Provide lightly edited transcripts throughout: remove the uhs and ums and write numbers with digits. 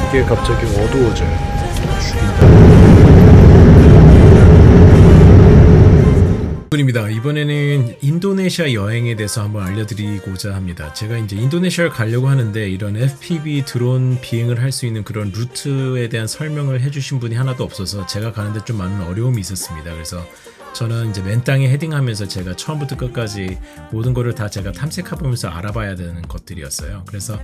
이게 갑자기 어두워져요. 죽인다. 입니다. 이번에는 인도네시아 여행에 대해서 한번 알려드리고자 합니다. 제가 이제 인도네시아를 가려고 하는데 이런 FPV 드론 비행을 할 수 있는 그런 루트에 대한 설명을 해주신 분이 하나도 없어서 제가 가는데 좀 많은 어려움이 있었습니다. 그래서 저는 이제 맨 땅에 헤딩하면서 제가 처음부터 끝까지 모든 거를 다 제가 탐색해보면서 알아봐야 되는 것들이었어요. 그래서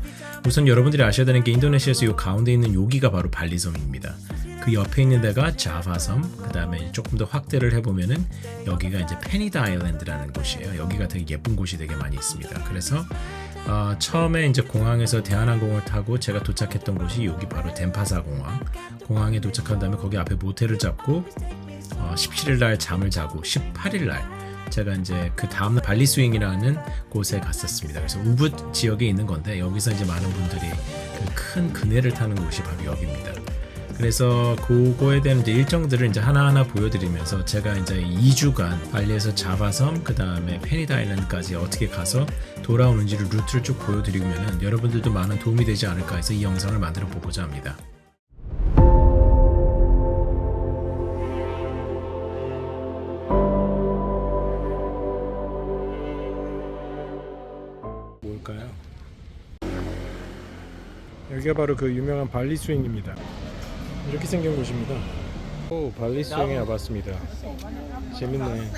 우선 여러분들이 아셔야 되는 게 인도네시아에서 이 가운데 있는 여기가 바로 발리섬입니다. 그 옆에 있는 데가 자바섬, 그 다음에 조금 더 확대를 해보면은 여기가 이제 페니다 아일랜드라는 곳이에요. 여기가 되게 예쁜 곳이 되게 많이 있습니다. 그래서 처음에 이제 공항에서 대한항공을 타고 제가 도착했던 곳이 여기 바로 덴파사 공항에 도착한 다음에 거기 앞에 모텔을 잡고 17일 날 잠을 자고 18일 날 제가 이제 그 다음날 발리 스윙이라는 곳에 갔었습니다. 그래서 우붓 지역에 있는 건데 여기서 이제 많은 분들이 그 큰 그네를 타는 곳이 바로 여기입니다. 그래서 그거에 대한 이제 일정들을 이제 하나하나 보여드리면서 제가 이제 2주간 발리에서 자바섬 그 다음에 페니다 아일랜드까지 어떻게 가서 돌아오는지를 루트를 쭉 보여드리면은 여러분들도 많은 도움이 되지 않을까 해서 이 영상을 만들어 보고자 합니다. 뭘까요? 여기가 바로 그 유명한 발리 스윙입니다. 이렇게 생긴 곳입니다. 오, 발리 스윙에 와봤습니다. 재밌네.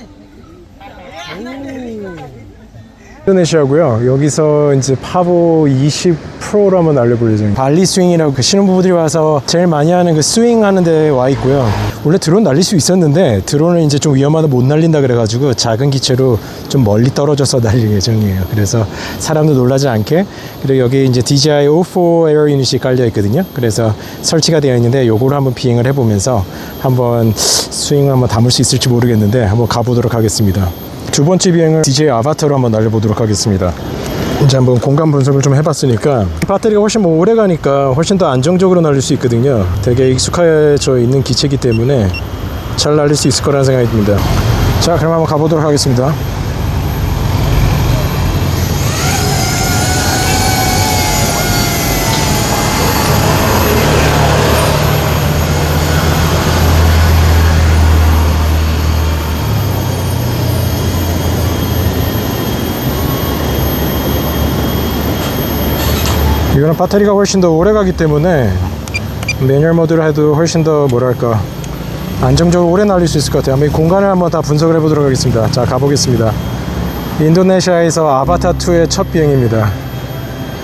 인도네시아고요. 여기서 이제 파보 20 프로로 한번 날려볼 예정입니다. 발리 스윙이라고 그 신혼부부들이 와서 제일 많이 하는 그 스윙 하는 데 와 있고요. 원래 드론 날릴 수 있었는데 드론을 이제 좀 위험하다 못 날린다 그래가지고 작은 기체로 좀 멀리 떨어져서 날릴 예정이에요. 그래서 사람도 놀라지 않게. 그리고 여기 이제 DJI O4 에어 유닛이 깔려 있거든요. 그래서 설치가 되어 있는데 요거를 한번 비행을 해보면서 한번 스윙을 한번 담을 수 있을지 모르겠는데 한번 가보도록 하겠습니다. 두 번째 비행을 DJI 아바타로 한번 날려보도록 하겠습니다. 이제 한번 공간 분석을 좀 해봤으니까 배터리가 훨씬 오래 가니까 훨씬 더 안정적으로 날릴 수 있거든요. 되게 익숙해져 있는 기체이기 때문에 잘 날릴 수 있을 거라는 생각이 듭니다. 자, 그럼 한번 가보도록 하겠습니다. 이거는 배터리가 훨씬 더 오래 가기 때문에 매뉴얼 모드로 해도 훨씬 더 뭐랄까 안정적으로 오래 날릴 수 있을 것 같아요. 한번 이 공간을 한번 다 분석을 해보도록 하겠습니다. 자, 가보겠습니다. 인도네시아에서 아바타2의 첫 비행입니다.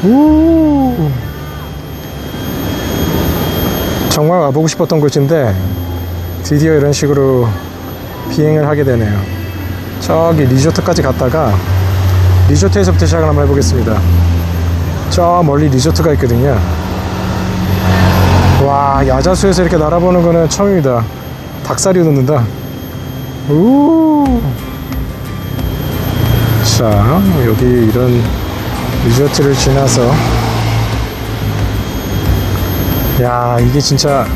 우 정말 와보고 싶었던 곳인데 드디어 이런 식으로 비행을 하게 되네요. 저기 리조트까지 갔다가 리조트에서부터 시작을 한번 해보겠습니다. 저 멀리 리조트가 있거든요. 와, 야자수에서 이렇게 날아보는 거는 처음입니다. 닭살이 돋는다. 우. 자, 여기 이런 리조트를 지나서 야, 이게 진짜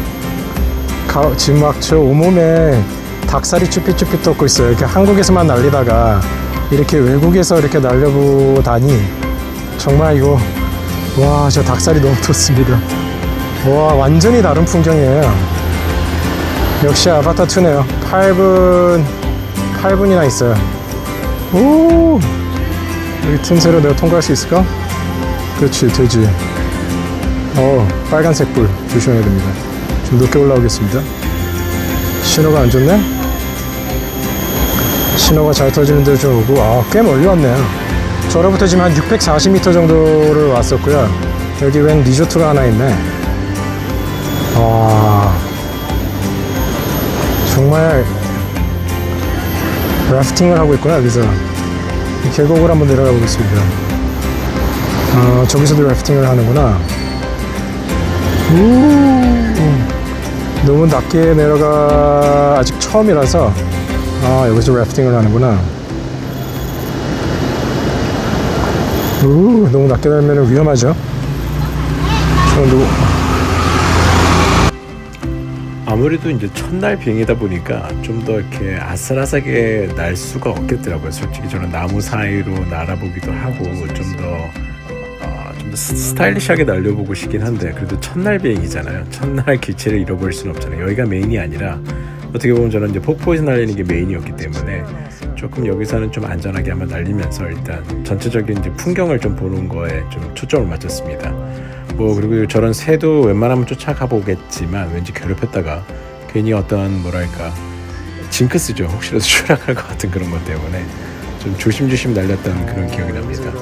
지금 막 저 온몸에 닭살이 쭈삣쭈삣 돋고 있어요. 이렇게 한국에서만 날리다가 이렇게 외국에서 이렇게 날려보다니 정말 이거 와, 저 닭살이 너무 돋습니다. 와, 완전히 다른 풍경이에요. 역시 아바타2네요. 8분이나 있어요. 오, 여기 틈새로 내가 통과할 수 있을까? 그렇지, 되지. 빨간색 불 조심해야 됩니다. 좀 높게 올라오겠습니다. 신호가 안 좋네? 신호가 잘 터지는 데로 좀 오고, 꽤 멀리 왔네요. 저로부터 지금 한 640m 정도를 왔었고요. 여기 웬 리조트가 하나 있네. 정말 래프팅을 하고 있구나. 여기서 이 계곡을 한번 내려가 보겠습니다. 저기서도 래프팅을 하는구나. 너무 낮게 내려가 아직 처음이라서 여기서 래프팅을 하는구나. 너무 낮게 달면 위험하죠. 아무래도 이제 첫날 비행이다 보니까 좀 더 이렇게 아슬아슬하게 날 수가 없겠더라고요. 솔직히 저는 나무 사이로 날아보기도 하고 좀 좀 더 스타일리시하게 날려보고 싶긴 한데 그래도 첫날 비행이잖아요. 첫날 기체를 잃어버릴 수는 없잖아요. 여기가 메인이 아니라 어떻게 보면 저는 이제 폭포에서 날리는 게 메인이었기 때문에 조금 여기서는 좀 안전하게 한번 날리면서 일단 전체적인 이제 풍경을 좀 보는 거에 좀 초점을 맞췄습니다. 뭐 그리고 저런 새도 웬만하면 쫓아가 보겠지만 왠지 괴롭혔다가 괜히 어떤 뭐랄까 징크스죠. 혹시라도 추락할 것 같은 그런 것 때문에 좀 조심조심 날렸던 그런 기억이 납니다.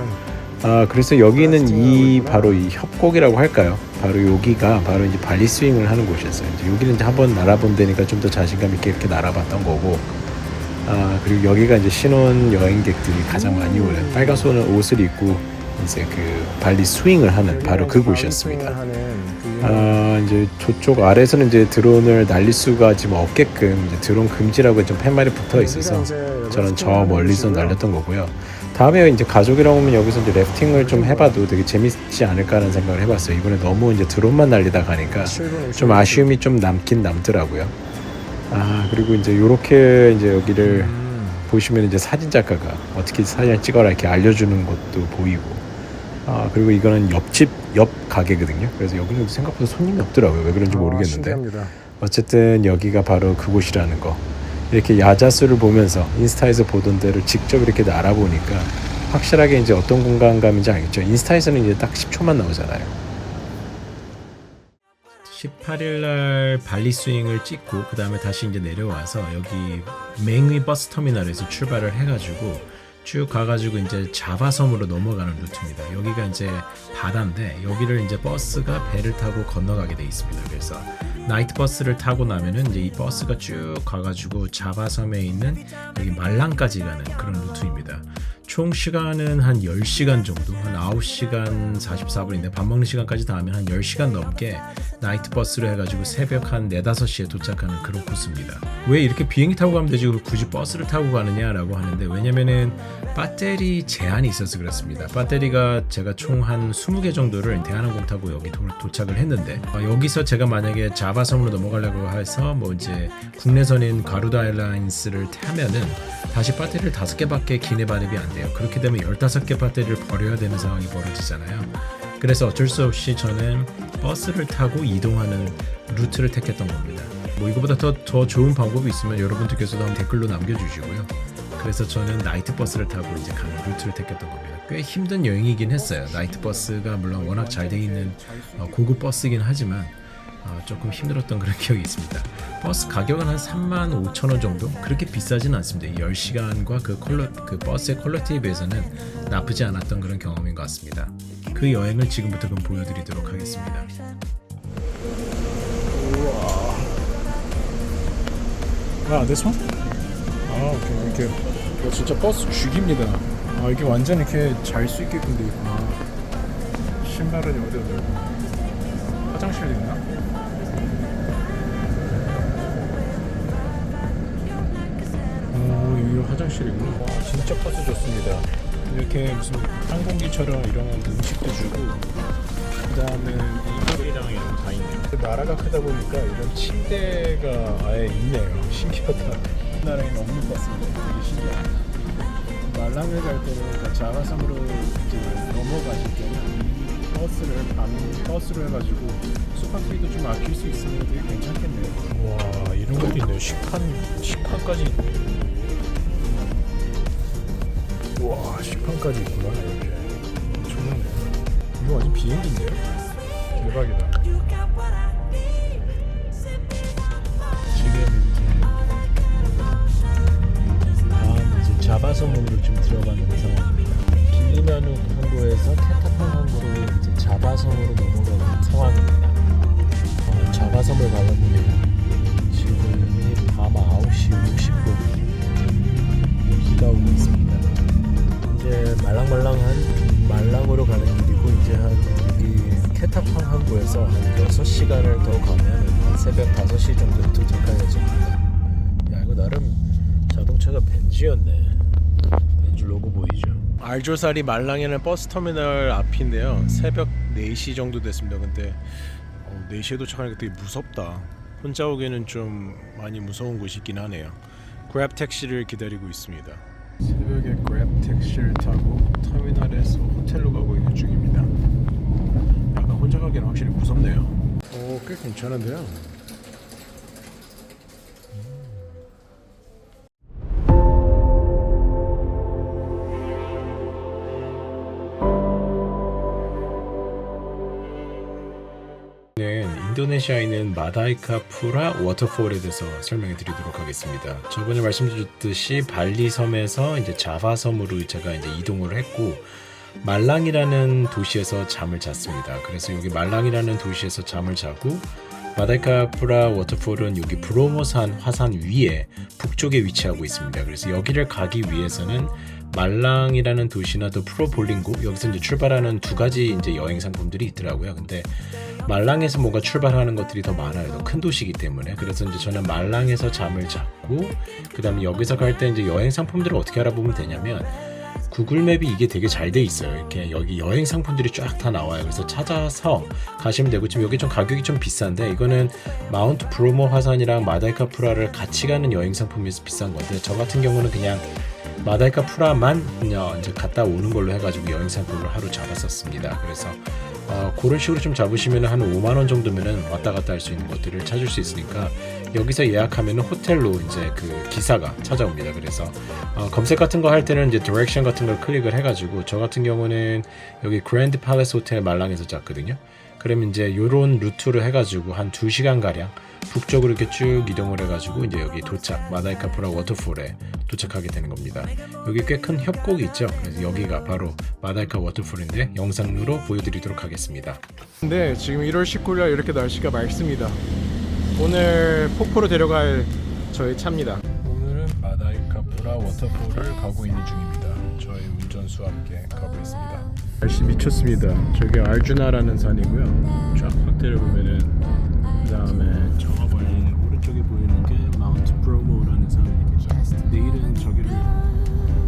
그래서 여기는 이 바로 이 협곡이라고 할까요? 바로 여기가 바로 이제 발리 스윙을 하는 곳이었어요. 이제 여기는 이제 한번 날아본 데니까 좀 더 자신감 있게 이렇게 날아봤던 거고, 그리고 여기가 이제 신혼 여행객들이 가장 많이 오는 빨간 옷을 입고 이제 그 발리 스윙을 하는 바로 그 곳이었습니다. 이제 저쪽 아래에서는 이제 드론을 날릴 수가 지금 없게끔 이제 드론 금지라고 좀 팻말이 붙어 있어서 저는 저 멀리서 날렸던 거고요. 다음에 이제 가족이랑 오면 여기서 이제 래프팅을 좀 해봐도 되게 재밌지 않을까라는 생각을 해봤어요. 이번에 너무 이제 드론만 날리다 가니까 좀 아쉬움이 좀 남긴 남더라고요. 그리고 이제 요렇게 이제 여기를 보시면 이제 사진 작가가 어떻게 사진을 찍어라 이렇게 알려주는 것도 보이고, 그리고 이거는 옆 가게거든요. 그래서 여기는 생각보다 손님이 없더라고요. 왜 그런지 모르겠는데. 신기합니다. 어쨌든 여기가 바로 그곳이라는 거. 이렇게 야자수를 보면서 인스타에서 보던 데를 직접 이렇게 알아보니까 확실하게 이제 어떤 공간감인지 알겠죠. 인스타에서는 이제 딱 10초만 나오잖아요. 18일날 발리 스윙을 찍고 그 다음에 다시 이제 내려와서 여기 맹위 버스 터미널에서 출발을 해가지고 쭉 가가지고 이제 자바섬으로 넘어가는 루트입니다. 여기가 이제 바다인데 여기를 이제 버스가 배를 타고 건너가게 돼 있습니다. 그래서 나이트 버스를 타고 나면은 이제 이 버스가 쭉 가가지고 자바섬에 있는 여기 말랑까지 가는 그런 루트입니다. 총 시간은 한 10시간 정도, 한 9시간 44분인데 밥 먹는 시간까지 다 하면 한 10시간 넘게 나이트 버스로 해가지고 새벽 한 4, 5시에 도착하는 그런 코스입니다. 왜 이렇게 비행기 타고 가면 되지 굳이 버스를 타고 가느냐라고 하는데, 왜냐면은 배터리 제한이 있어서 그렇습니다. 배터리가 제가 총 한 20개 정도를 대한항공 타고 여기 도착을 했는데, 여기서 제가 만약에 자바섬으로 넘어가려고 해서 뭐 이제 국내선인 가루다 에어라인스를 타면은 다시 배터리를 5개밖에 기내 발입이 안 돼요. 그렇게 되면 15개 배터리를 버려야 되는 상황이 벌어지잖아요. 그래서 어쩔 수 없이 저는 버스를 타고 이동하는 루트를 택했던 겁니다. 뭐 이거보다 더 좋은 방법이 있으면 여러분들께서도 한번 댓글로 남겨주시고요. 그래서 저는 나이트 버스를 타고 이제 가는 루트를 택했던 겁니다. 꽤 힘든 여행이긴 했어요. 나이트 버스가 물론 워낙 잘 돼 있는 고급 버스이긴 하지만 조금 힘들었던 그런 기억이 있습니다. 버스 가격은 한 35,000원 정도? 그렇게 비싸진 않습니다. 10시간과 그 버스의 퀄리티에 비해서는 나쁘지 않았던 그런 경험인 것 같습니다. 그 여행을 지금부터 그럼 보여드리도록 하겠습니다. this one? 오케이, 이렇게. 이거 진짜 버스 죽입니다. 이게 완전 이렇게 잘 수 있게끔 돼 있구나. 신발은 어디 화장실도 있나? 여기 화장실이구나. 와, 진짜 버스 좋습니다. 이렇게 무슨 항공기처럼 이런 음식도 주고, 그 다음에 이불이랑 이런 거 다 있네요. 나라가 크다 보니까 이런 침대가 아예 있네요. 신기하다. 나라에는 없는 버스인데 되게 신기하다. 말랑을 갈 때는 그러니까 자바섬으로 이제 넘어가실 때는 버스로 해가지고 숙박비도 좀 아낄 수 있으면 되게 괜찮겠네요. 와, 이런 것도 있네요. 식판까지 있네. 와, 식판까지 있구나. 이렇게 엄청나네. 이거 완전 비행기인데요? 대박이다. 지금 이제 자바섬으로 좀 들어가는 상황입니다. 길리만우 항구에서 캣타팡 항구로 이제 자바섬으로 넘어가는 상황입니다. 자바섬을 가려면 지금 밤 9시 50분 비가 오고 있습니다. 이제 말랑으로 가는 길이고, 이제 여기 캣타팡 항구에서 한 6시간을 더 가면 한 새벽 5시 정도에 도착할 예정입니다. 야, 이거 나름 자동차가 벤츠였네. 벤츠 로고 보이죠? 알조사리 말랑에는 버스터미널 앞인데요. 새벽 4시 정도 됐습니다. 근데 4시에 도착하니까 되게 무섭다. 혼자 오기에는 좀 많이 무서운 곳이긴 하네요. 그랩 택시를 기다리고 있습니다. 새벽에 그랩 택시를 타고 터미널에서 호텔로 가고 있는 중입니다. 확실히 무섭네요. 오, 꽤 괜찮은데요. 인도네시아에 있는 마다이카푸라 워터폴에 대해서 설명해 드리도록 하겠습니다. 저번에 말씀드렸듯이 발리 섬에서 이제 자바 섬으로 제가 이제 이동을 했고 말랑이라는 도시에서 잠을 잤습니다. 그래서 여기 말랑이라는 도시에서 잠을 자고 마다이카푸라 워터폴은 여기 브로모산 화산 위에 북쪽에 위치하고 있습니다. 그래서 여기를 가기 위해서는 말랑이라는 도시나 또 프로볼링고 여기서 이제 출발하는 두 가지 이제 여행 상품들이 있더라고요. 근데 말랑에서 뭔가 출발하는 것들이 더 많아요. 더 큰 도시이기 때문에. 그래서 이제 저는 말랑에서 잠을 잤고 그다음에 여기서 갈 때 이제 여행 상품들을 어떻게 알아보면 되냐면 구글맵이 이게 되게 잘 돼 있어요. 이렇게 여기 여행 상품들이 쫙 다 나와요. 그래서 찾아서 가시면 되고 지금 여기 좀 가격이 좀 비싼데 이거는 마운트 브로모 화산이랑 마다이카푸라를 같이 가는 여행 상품에서 비싼 건데 저 같은 경우는 그냥 마다이카푸라만 그냥 이제 갔다 오는 걸로 해가지고 여행 상품을 하루 잡았었습니다. 그래서 그런 식으로 좀 잡으시면 한 5만 원 정도면은 왔다 갔다 할 수 있는 것들을 찾을 수 있으니까 여기서 예약하면은 호텔로 이제 그 기사가 찾아옵니다. 그래서 검색 같은 거 할 때는 이제 디렉션 같은 걸 클릭을 해가지고 저 같은 경우는 여기 그랜드 팔레스 호텔 말랑에서 잤거든요. 그러면 이제 요런 루트를 해가지고 한 2시간 가량 북쪽으로 이렇게 쭉 이동을 해가지고 이제 여기 도착 마다이카푸라 워터폴에 도착하게 되는 겁니다. 여기 꽤 큰 협곡이 있죠. 그래서 여기가 바로 마다이카 워터폴인데 영상으로 보여드리도록 하겠습니다. 네, 지금 1월 19일 이렇게 날씨가 맑습니다. 오늘 폭포로 데려갈 저의 차입니다. 오늘은 마다이카푸라 워터폴을 가고 있는 중입니다. 저희 운전수와 함께 가고 있습니다. 날씨 미쳤습니다. 저기 알주나라는 산이고요. 쫙 확대를 보면은 그 다음에 저 멀리 오른쪽에 보이는 게 마운트 브로모라는 산입니다. 내일은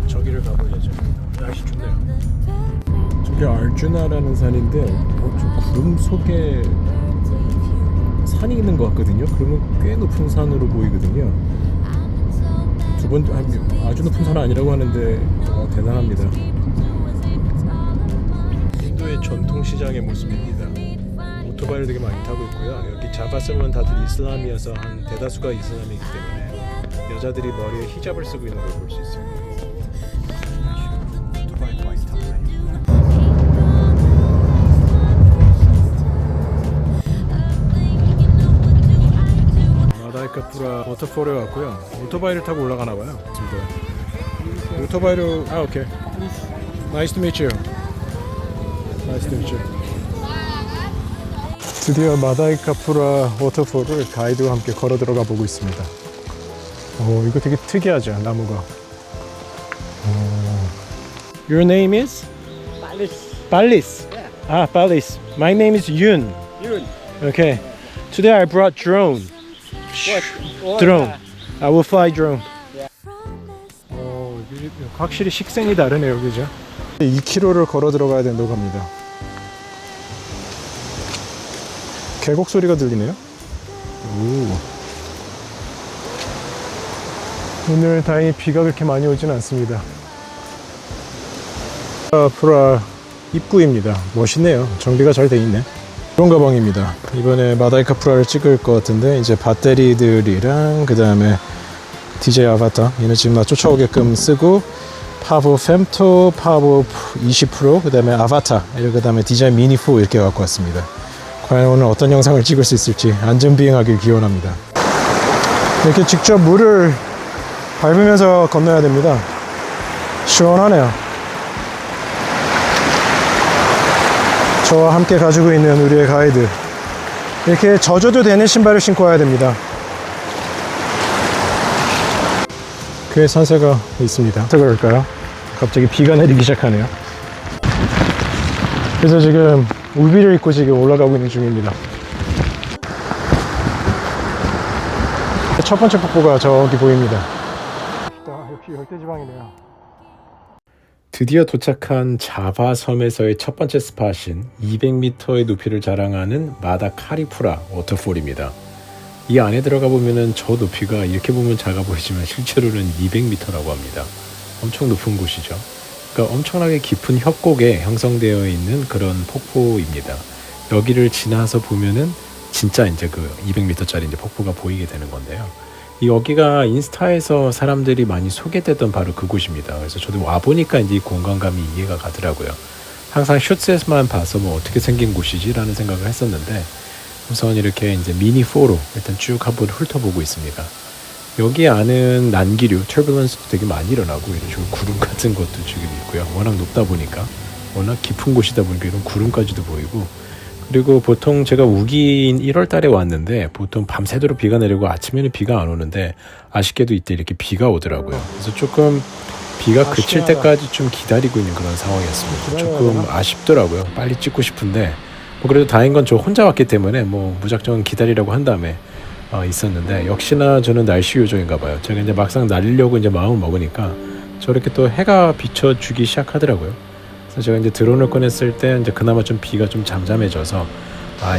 저기를 가볼 예정입니다. 날씨 좋네요. 저기 알주나라는 산인데 저 구름 속에 산이 있는 것 같거든요. 그러면 꽤 높은 산으로 보이거든요. 아주 높은 산은 아니라고 하는데 대단합니다. 인도의 전통시장의 모습입니다. 오토바이를 되게 많이 타고 있고요. 여기 자바섬은 다들 이슬람이어서 한 대다수가 이슬람이기 때문에 여자들이 머리에 히잡을 쓰고 있는 걸 볼 수 있습니다. 오토바이 많이 타고 마다이카푸라 워터폴에 왔고요. 오토바이를 타고 올라가나 봐요. 오토바이로 오케이. Nice to meet you. Nice to meet you. 드디어 마다이카푸라 워터폴을 가이드와 함께 걸어 들어가 보고 있습니다. 이거 되게 특이하죠, 나무가. Your name is? Palis. Palis. Yeah. Palis. My name is Yun. Yun. Okay. Today I brought drone. What? Drone. I will fly drone. 확실히 식생이 다르네요, 그죠? 2km를 걸어 들어가야 된다고 합니다. 계곡 소리가 들리네요. 오늘 다행히 비가 그렇게 많이 오진 않습니다. 마다이카푸라 입구입니다. 멋있네요. 정비가 잘 돼 있네. 드론 가방입니다. 이번에 마다이카푸라를 찍을 것 같은데 이제 배터리들이랑 그 다음에 DJ 아바타 얘는 지금 나 쫓아오게끔 쓰고 파보 femto, 파보 20% 그 다음에 아바타 그 다음에 DJI 미니 4 이렇게 갖고 왔습니다. 과연 오늘 어떤 영상을 찍을 수 있을지 안전비행하길 기원합니다. 이렇게 직접 물을 밟으면서 건너야 됩니다. 시원하네요. 저와 함께 가지고 있는 우리의 가이드, 이렇게 젖어도 되는 신발을 신고 와야 됩니다. 꽤 산세가 있습니다. 어떻게 그럴까요? 갑자기 비가 내리기 시작하네요. 그래서 지금 우비를 입고 지금 올라가고 있는 중입니다. 첫 번째 폭포가 저기 보입니다. 역시 열대지방이네요. 드디어 도착한 자바 섬에서의 첫 번째 스팟인 200m의 높이를 자랑하는 마다카리푸라 워터폴입니다. 이 안에 들어가 보면은 저 높이가 이렇게 보면 작아 보이지만 실제로는 200m라고 합니다. 엄청 높은 곳이죠. 그러니까 엄청나게 깊은 협곡에 형성되어 있는 그런 폭포입니다. 여기를 지나서 보면은 진짜 이제 그 200m짜리 이제 폭포가 보이게 되는 건데요. 이 여기가 인스타에서 사람들이 많이 소개됐던 바로 그곳입니다. 그래서 저도 와 보니까 이제 이 공간감이 이해가 가더라고요. 항상 슈츠에서만 봐서 뭐 어떻게 생긴 곳이지라는 생각을 했었는데 우선 이렇게 이제 미니 4로 일단 쭉 한번 훑어보고 있습니다. 여기 안은 난기류, 터뷸런스도 되게 많이 일어나고 이런 식으로 구름 같은 것도 지금 있고요. 워낙 높다 보니까, 워낙 깊은 곳이다 보니까 이런 구름까지도 보이고, 그리고 보통 제가 우기인 1월 달에 왔는데 보통 밤새도록 비가 내리고 아침에는 비가 안 오는데 아쉽게도 이때 이렇게 비가 오더라고요. 그래서 조금 비가 그칠 때까지 좀 기다리고 있는 그런 상황이었습니다. 조금 아쉽더라고요. 빨리 찍고 싶은데 뭐 그래도 다행인 건 저 혼자 왔기 때문에 뭐 무작정 기다리라고 한 다음에 있었는데 역시나 저는 날씨 요정인가 봐요. 제가 이제 막상 날리려고 이제 마음을 먹으니까 저렇게 또 해가 비춰주기 시작하더라고요. 그래서 제가 이제 드론을 꺼냈을 때 이제 그나마 좀 비가 좀 잠잠해져서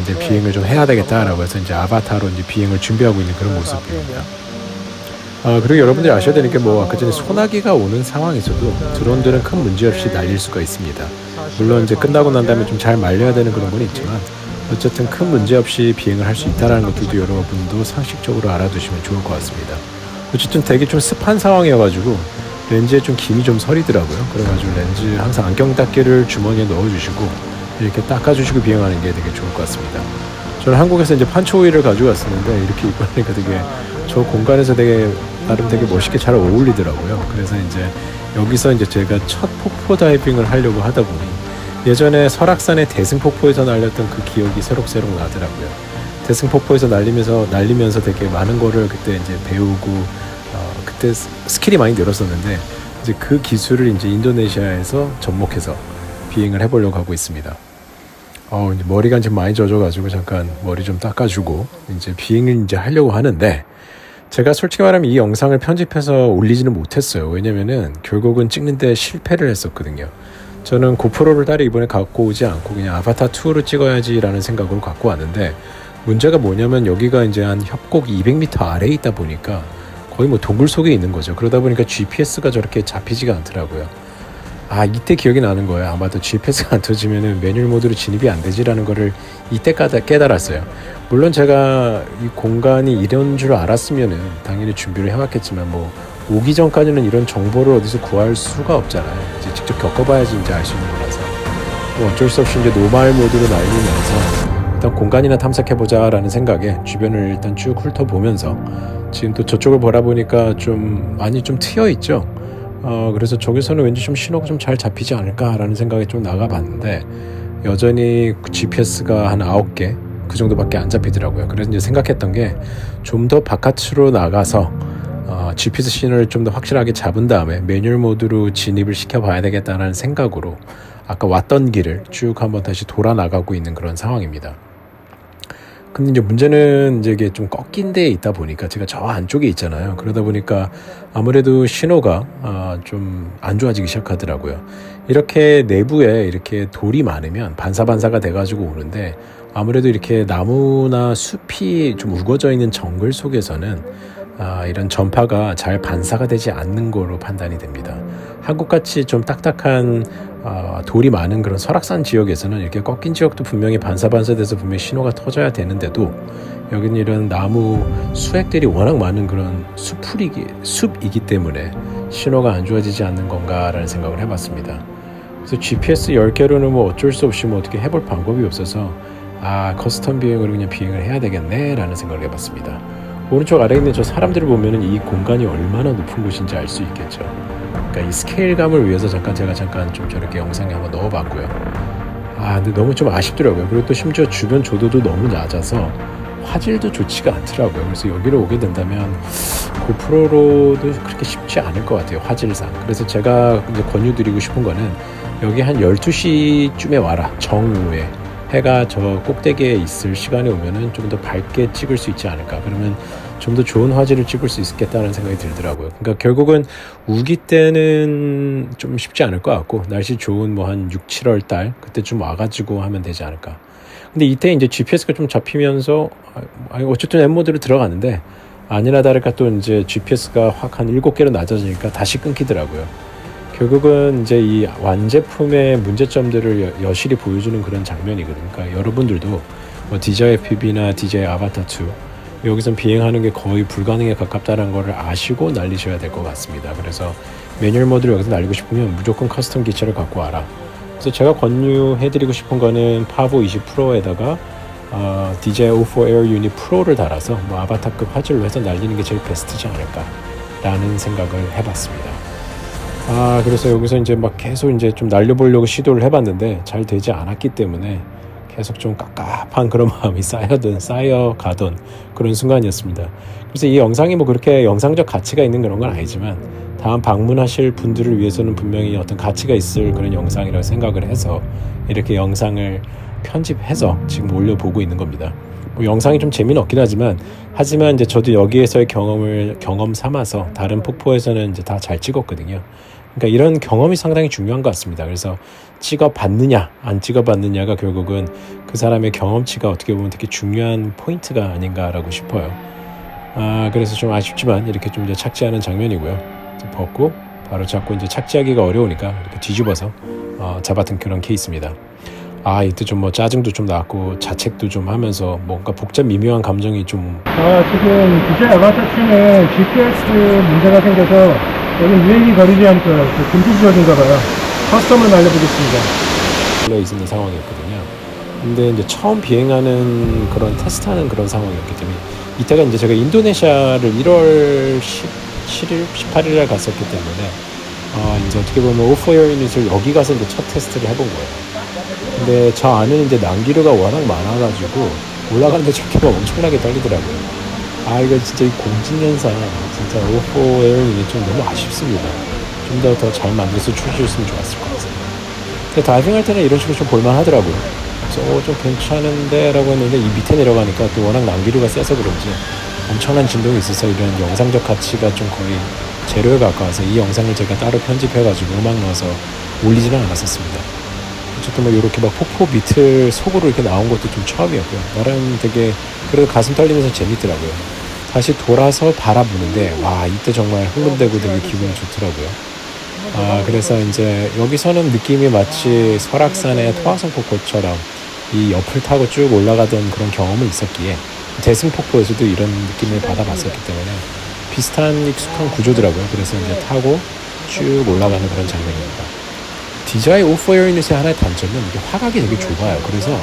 이제 비행을 좀 해야 되겠다라고 해서 이제 아바타로 이제 비행을 준비하고 있는 그런 모습입니다. 그리고 여러분들이 아셔야 되는 게 뭐 아까 전에 소나기가 오는 상황에서도 드론들은 큰 문제 없이 날릴 수가 있습니다. 물론 이제 끝나고 난 다음에 좀 잘 말려야 되는 그런 건 있지만 어쨌든 큰 문제 없이 비행을 할 수 있다는 것들도 여러분도 상식적으로 알아두시면 좋을 것 같습니다. 어쨌든 되게 좀 습한 상황이어가지고 렌즈에 좀 김이 좀 서리더라고요. 그래가지고 렌즈 항상 안경 닦개를 주머니에 넣어주시고 이렇게 닦아주시고 비행하는 게 되게 좋을 것 같습니다. 저는 한국에서 이제 판초 오일을 가지고 왔었는데 이렇게 입고 하니까 되게 저 공간에서 되게 나름 되게 멋있게 잘 어울리더라고요. 그래서 이제 여기서 이제 제가 첫 폭포 다이빙을 하려고 하다 보니 예전에 설악산의 대승폭포에서 날렸던 그 기억이 새록새록 나더라고요. 대승폭포에서 날리면서 되게 많은 거를 그때 이제 배우고 그때 스킬이 많이 늘었었는데 이제 그 기술을 이제 인도네시아에서 접목해서 비행을 해보려고 하고 있습니다. 이제 머리가 지금 많이 젖어가지고 잠깐 머리 좀 닦아주고 이제 비행을 이제 하려고 하는데 제가 솔직히 말하면 이 영상을 편집해서 올리지는 못했어요. 왜냐면은 결국은 찍는데 실패를 했었거든요. 저는 고프로를 따로 이번에 갖고 오지 않고 그냥 아바타 2로 찍어야지라는 생각으로 갖고 왔는데 문제가 뭐냐면 여기가 이제 한 협곡 200m 아래에 있다 보니까 거의 뭐 동굴 속에 있는 거죠. 그러다 보니까 GPS가 저렇게 잡히지가 않더라고요. 이때 기억이 나는 거예요. 아마도 GPS가 안 터지면은 매뉴얼 모드로 진입이 안 되지라는 거를 이때 깨달았어요. 물론 제가 이 공간이 이런 줄 알았으면은 당연히 준비를 해왔겠지만 뭐 오기 전까지는 이런 정보를 어디서 구할 수가 없잖아요. 이제 직접 겪어봐야지 이제 알 수 있는 거라서 뭐 어쩔 수 없이 이제 노말 모드로 날리면서 일단 공간이나 탐색해보자라는 생각에 주변을 일단 쭉 훑어보면서 지금 또 저쪽을 바라보니까 좀 많이 좀 트여있죠. 그래서 저기서는 왠지 좀 신호가 좀 잘 잡히지 않을까라는 생각에 좀 나가봤는데 여전히 GPS가 한 9개 그 정도밖에 안 잡히더라고요. 그래서 이제 생각했던 게 좀 더 바깥으로 나가서 GPS 신호를 좀 더 확실하게 잡은 다음에 매뉴얼 모드로 진입을 시켜봐야 되겠다는 생각으로 아까 왔던 길을 쭉 한번 다시 돌아 나가고 있는 그런 상황입니다. 근데 이제 문제는 이제 이게 좀 꺾인 데에 있다 보니까 제가 저 안쪽에 있잖아요. 그러다 보니까 아무래도 신호가 좀 안 좋아지기 시작하더라고요. 이렇게 내부에 이렇게 돌이 많으면 반사반사가 돼가지고 오는데 아무래도 이렇게 나무나 숲이 좀 우거져 있는 정글 속에서는 이런 전파가 잘 반사가 되지 않는 거로 판단이 됩니다. 한국같이 좀 딱딱한 돌이 많은 그런 설악산 지역에서는 이렇게 꺾인 지역도 분명히 반사돼서 분명히 신호가 터져야 되는데도 여기는 이런 나무 수액들이 워낙 많은 그런 숲이기 때문에 신호가 안 좋아지지 않는 건가라는 생각을 해봤습니다. 그래서 GPS 10개로는 뭐 어쩔 수 없이 뭐 어떻게 해볼 방법이 없어서 커스텀 비행으로 그냥 비행을 해야 되겠네 라는 생각을 해봤습니다. 오른쪽 아래에 있는 저 사람들을 보면은 이 공간이 얼마나 높은 곳인지 알 수 있겠죠. 그러니까 이 스케일감을 위해서 제가 잠깐 좀 저렇게 영상에 한번 넣어봤고요. 근데 너무 좀 아쉽더라고요. 그리고 또 심지어 주변 조도도 너무 낮아서 화질도 좋지가 않더라고요. 그래서 여기로 오게 된다면 고프로로도 그렇게 쉽지 않을 것 같아요. 화질상. 그래서 제가 이제 권유드리고 싶은 거는 여기 한 12시쯤에 와라. 정오에. 해가 저 꼭대기에 있을 시간에 오면은 좀 더 밝게 찍을 수 있지 않을까. 그러면 좀 더 좋은 화질을 찍을 수 있겠다는 생각이 들더라고요. 그러니까 결국은 우기 때는 좀 쉽지 않을 것 같고 날씨 좋은 뭐 한 6, 7월 달 그때 좀 와가지고 하면 되지 않을까. 근데 이때 이제 GPS가 좀 잡히면서 어쨌든 M 모드로 들어가는데 아니나 다를까 또 이제 GPS가 확 한 7개로 낮아지니까 다시 끊기더라고요. 결국은 이제 이 완제품의 문제점들을 여실히 보여주는 그런 장면이거든요. 그러니까 여러분들도 뭐 DJI FPV나 DJI 아바타 2 여기선 비행하는 게 거의 불가능에 가깝다는 거를 아시고 날리셔야 될 것 같습니다. 그래서 매뉴얼 모드를 여기서 날리고 싶으면 무조건 커스텀 기체를 갖고 와라. 그래서 제가 권유해드리고 싶은 거는 파보 20 프로에다가 DJI O4 Air Unit Pro를 달아서 뭐 아바타급 화질로 해서 날리는 게 제일 베스트지 않을까라는 생각을 해봤습니다. 그래서 여기서 이제 막 계속 이제 좀 날려보려고 시도를 해봤는데 잘 되지 않았기 때문에 계속 좀 깝깝한 그런 마음이 쌓여가던 그런 순간이었습니다. 그래서 이 영상이 뭐 그렇게 영상적 가치가 있는 그런 건 아니지만 다음 방문하실 분들을 위해서는 분명히 어떤 가치가 있을 그런 영상이라고 생각을 해서 이렇게 영상을 편집해서 지금 올려보고 있는 겁니다. 뭐 영상이 좀 재미는 없긴 하지만 이제 저도 여기에서의 경험 삼아서 다른 폭포에서는 이제 다 잘 찍었거든요. 그러니까 이런 경험이 상당히 중요한 것 같습니다. 그래서 찍어봤느냐 안 찍어봤느냐가 결국은 그 사람의 경험치가 어떻게 보면 되게 중요한 포인트가 아닌가라고 싶어요. 그래서 좀 아쉽지만 이렇게 좀 이제 착지하는 장면이고요. 벗고 바로 잡고 이제 착지하기가 어려우니까 이렇게 뒤집어서 잡았던 그런 케이스입니다. 이때 좀 뭐 짜증도 좀 났고 자책도 좀 하면서 뭔가 복잡 미묘한 감정이 좀 지금 DJI 아바타 2는 GPS 문제가 생겨서 여기 유행이 거리지 않고 금지지역인가 봐요. 커스텀을 날려보겠습니다. 걸려 있는 상황이었거든요. 근데 이제 처음 비행하는 그런 테스트하는 그런 상황이었기 때문에 이때가 이제 제가 인도네시아를 1월 17일, 18일에 갔었기 때문에 이제 어떻게 보면 O4 Air 유닛을 여기 가서 이제 첫 테스트를 해본 거예요. 근데 저 안은 이제 난기류가 워낙 많아가지고 올라가는데 저기가 엄청나게 떨리더라고요. 이거 진짜 이 공진연사 진짜 O4 Air 유닛 좀 너무 아쉽습니다. 좀 더 잘 만들어서 출시했으면 좋았을 것 같아요. 근데 다이빙 할 때는 이런 식으로 좀 볼만하더라고요. 그래서 좀 괜찮은데 라고 했는데 이 밑에 내려가니까 또 워낙 난기류가 세서 그런지 엄청난 진동이 있어서 이런 영상적 가치가 좀 거의 제로에 가까워서 이 영상을 제가 따로 편집해가지고 음악 넣어서 올리지는 않았었습니다. 어쨌든 뭐 이렇게 막 폭포 밑을 속으로 이렇게 나온 것도 좀 처음이었고요. 나름 되게 그래도 가슴 떨리면서 재밌더라고요. 다시 돌아서 바라보는데 이때 정말 흥분되고 되게 기분이 좋더라고요. 그래서 이제 여기서는 느낌이 마치 설악산의 토화성 폭포처럼 이 옆을 타고 쭉 올라가던 그런 경험은 있었기에 대승폭포에서도 이런 느낌을 받아봤었기 때문에 비슷한 익숙한 구조더라고요. 그래서 이제 타고 쭉 올라가는 그런 장면입니다. DJI O4 Air 유닛의 하나의 단점은 이게 화각이 되게 좁아요. 그래서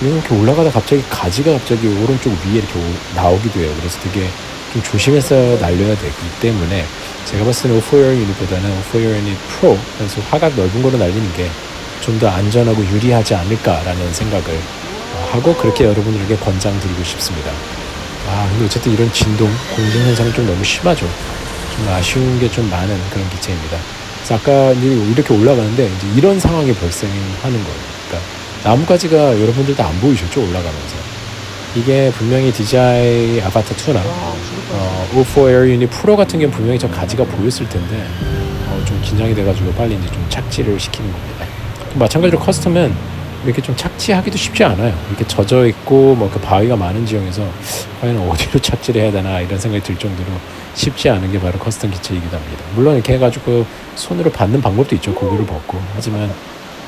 이렇게 올라가다 갑자기 가지가 갑자기 오른쪽 위에 이렇게 나오기도 해요. 그래서 되게 좀 조심해서 날려야 되기 때문에 제가 봤을 때는 O4 Air 유닛보다는 O4 Air 유닛 프로, 그래서 화각 넓은 거로 날리는 게 좀 더 안전하고 유리하지 않을까라는 생각을 하고 그렇게 여러분들에게 권장드리고 싶습니다. 근데 어쨌든 이런 진동, 공동 현상이 좀 너무 심하죠. 좀 아쉬운 게 좀 많은 그런 기체입니다. 그래서 아까 이렇게 올라가는데 이제 이런 상황이 발생하는 거예요. 그러니까 나뭇가지가 여러분들도 안 보이셨죠? 올라가면서. 이게 분명히 DJI 아바타 2나 O4 Air 유닛 프로 같은 경우는 분명히 저 가지가 보였을 텐데 좀 긴장이 돼가지고 빨리 이제 좀 착지를 시키는 겁니다. 마찬가지로 커스텀은 이렇게 좀 착지하기도 쉽지 않아요. 이렇게 젖어 있고 뭐 그 바위가 많은 지형에서 과연 어디로 착지를 해야 되나 이런 생각이 들 정도로 쉽지 않은 게 바로 커스텀 기체이기도 합니다. 물론 이렇게 해가지고 손으로 받는 방법도 있죠. 고글을 벗고. 하지만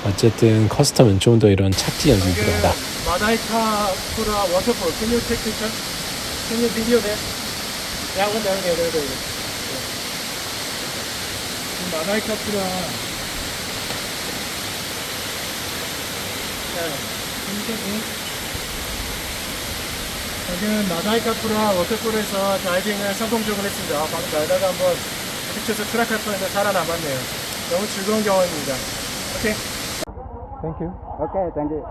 어쨌든 커스텀은 좀 더 이런 착지 연습이 필요하다. 마다이카 프라 워터폴. Can you take picture? Can you video that? That one down there. 마다이카 프라. 여기는 마다이카프라 워터폴에서 다이빙을 성공적으로 했습니다. 방금 날다가 한번 부딪혀서 추락할 뻔했는데 살아남았네요. 너무 즐거운 경험입니다. 오케이. Okay, thank you.